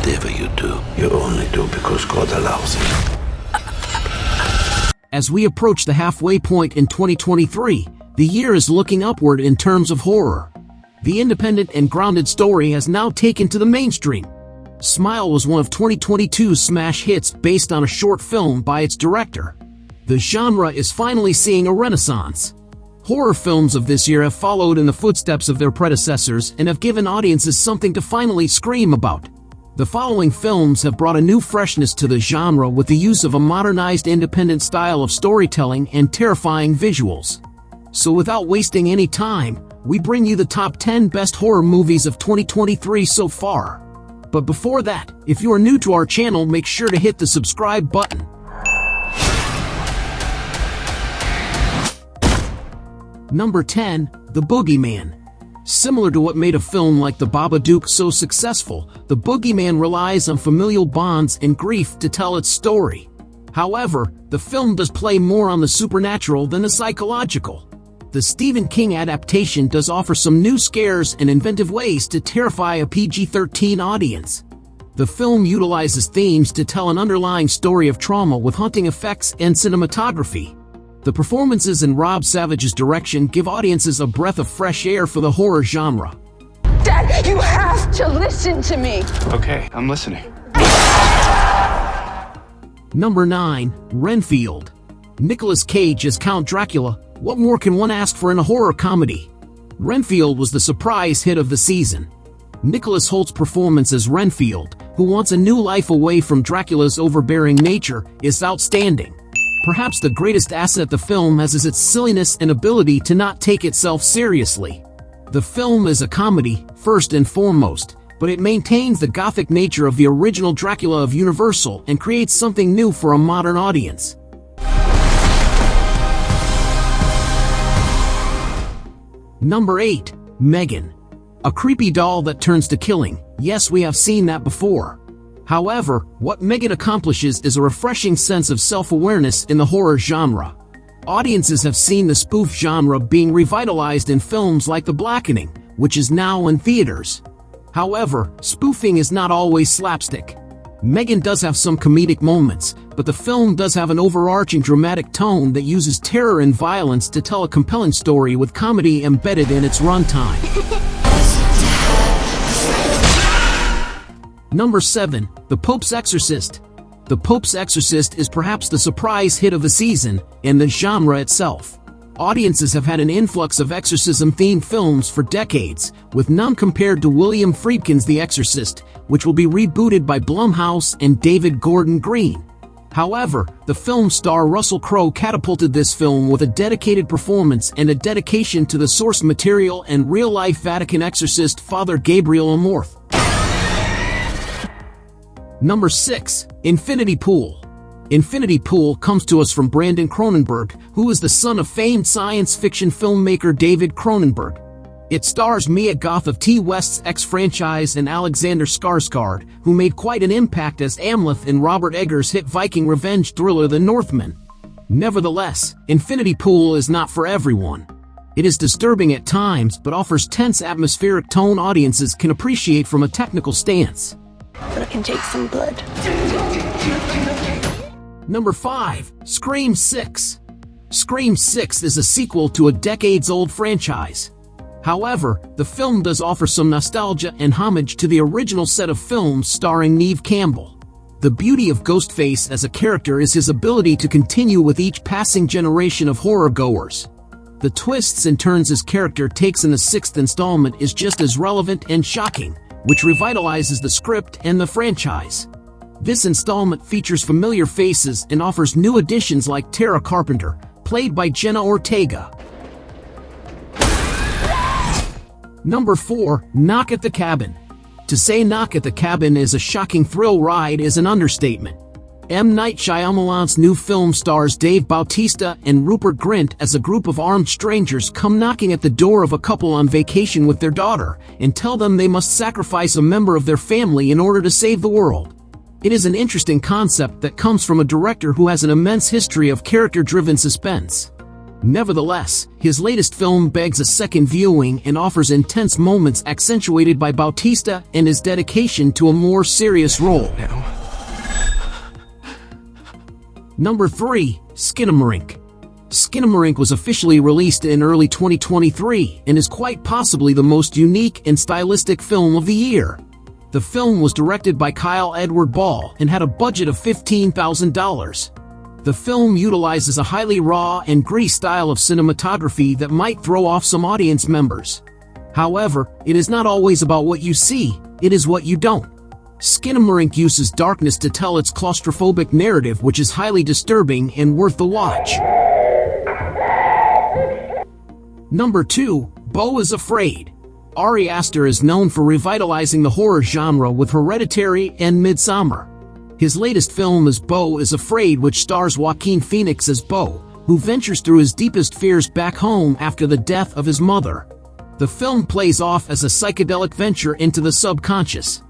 Whatever you do, you only do because God allows it. As we approach the halfway point in 2023, the year is looking upward in terms of horror. The independent and grounded story has now taken to the mainstream. Smile was one of 2022's smash hits based on a short film by its director. The genre is finally seeing a renaissance. Horror films of this year have followed in the footsteps of their predecessors and have given audiences something to finally scream about. The following films have brought a new freshness to the genre with the use of a modernized independent style of storytelling and terrifying visuals. So without wasting any time, we bring you the top 10 best horror movies of 2023 so far. But before that, if you are new to our channel, make sure to hit the subscribe button. Number 10, The Boogeyman. Similar to what made a film like The Babadook so successful, The Boogeyman relies on familial bonds and grief to tell its story. However, the film does play more on the supernatural than the psychological. The Stephen King adaptation does offer some new scares and inventive ways to terrify a PG-13 audience. The film utilizes themes to tell an underlying story of trauma with haunting effects and cinematography. The performances and Rob Savage's direction give audiences a breath of fresh air for the horror genre. Dad, you have to listen to me. Okay, I'm listening. Number 9, Renfield. Nicolas Cage as Count Dracula. What more can one ask for in a horror comedy? Renfield was the surprise hit of the season. Nicholas Holt's performance as Renfield, who wants a new life away from Dracula's overbearing nature, is outstanding. Perhaps the greatest asset the film has is its silliness and ability to not take itself seriously. The film is a comedy, first and foremost, but it maintains the gothic nature of the original Dracula of Universal and creates something new for a modern audience. Number 8, Megan. A creepy doll that turns to killing. Yes, we have seen that before. However, what Megan accomplishes is a refreshing sense of self-awareness in the horror genre. Audiences have seen the spoof genre being revitalized in films like The Blackening, which is now in theaters. However, spoofing is not always slapstick. Megan does have some comedic moments, but the film does have an overarching dramatic tone that uses terror and violence to tell a compelling story with comedy embedded in its runtime. Number 7, The Pope's Exorcist. The Pope's Exorcist is perhaps the surprise hit of the season, and the genre itself. Audiences have had an influx of exorcism-themed films for decades, with none compared to William Friedkin's The Exorcist, which will be rebooted by Blumhouse and David Gordon Green. However, the film star Russell Crowe catapulted this film with a dedicated performance and a dedication to the source material and real-life Vatican exorcist Father Gabriel Amorth. Number 6, Infinity Pool. Infinity Pool comes to us from Brandon Cronenberg, who is the son of famed science fiction filmmaker David Cronenberg. It stars Mia Goth of T. West's X franchise and Alexander Skarsgård, who made quite an impact as Amleth in Robert Eggers' hit Viking revenge thriller The Northman. Nevertheless, Infinity Pool is not for everyone. It is disturbing at times but offers tense atmospheric tone audiences can appreciate from a technical stance. But I can take some blood. Number 5, Scream 6. Scream 6 is a sequel to a decades-old franchise. However, the film does offer some nostalgia and homage to the original set of films starring Neve Campbell. The beauty of Ghostface as a character is his ability to continue with each passing generation of horror-goers. The twists and turns his character takes in the 6th installment is just as relevant and shocking, which revitalizes the script and the franchise. This installment features familiar faces and offers new additions like Tara Carpenter, played by Jenna Ortega. Number 4, Knock at the Cabin. To say Knock at the Cabin is a shocking thrill ride is an understatement. M. Night Shyamalan's new film stars Dave Bautista and Rupert Grint as a group of armed strangers come knocking at the door of a couple on vacation with their daughter and tell them they must sacrifice a member of their family in order to save the world. It is an interesting concept that comes from a director who has an immense history of character-driven suspense. Nevertheless, his latest film begs a second viewing and offers intense moments accentuated by Bautista and his dedication to a more serious role. Number 3. Skinamarink. Skinamarink was officially released in early 2023 and is quite possibly the most unique and stylistic film of the year. The film was directed by Kyle Edward Ball and had a budget of $15,000. The film utilizes a highly raw and gritty style of cinematography that might throw off some audience members. However, it is not always about what you see, it is what you don't. Skinamarink uses darkness to tell its claustrophobic narrative, which is highly disturbing and worth the watch. Number 2. Beau is Afraid. Ari Aster is known for revitalizing the horror genre with Hereditary and Midsommar. His latest film is Beau is Afraid, which stars Joaquin Phoenix as Beau, who ventures through his deepest fears back home after the death of his mother. The film plays off as a psychedelic venture into the subconscious.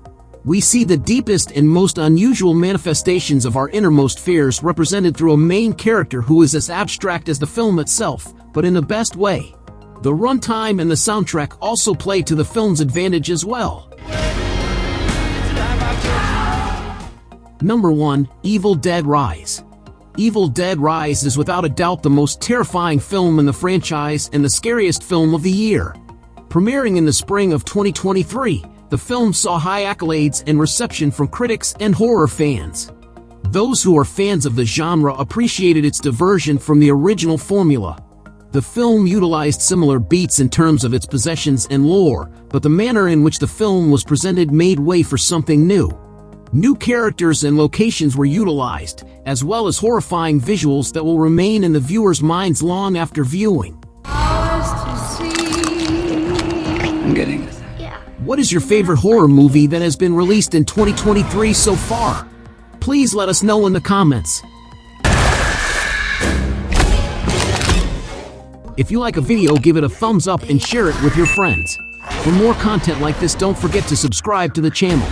We see the deepest and most unusual manifestations of our innermost fears represented through a main character who is as abstract as the film itself, but in the best way. The runtime and the soundtrack also play to the film's advantage as well. Number 1. Evil Dead Rise. Evil Dead Rise is without a doubt the most terrifying film in the franchise and the scariest film of the year. Premiering in the spring of 2023, the film saw high accolades and reception from critics and horror fans. Those who are fans of the genre appreciated its diversion from the original formula. The film utilized similar beats in terms of its possessions and lore, but the manner in which the film was presented made way for something new. New characters and locations were utilized, as well as horrifying visuals that will remain in the viewer's minds long after viewing. I'm getting it. What is your favorite horror movie that has been released in 2023 so far? Please let us know in the comments. If you like a video, give it a thumbs up and share it with your friends. For more content like this, don't forget to subscribe to the channel.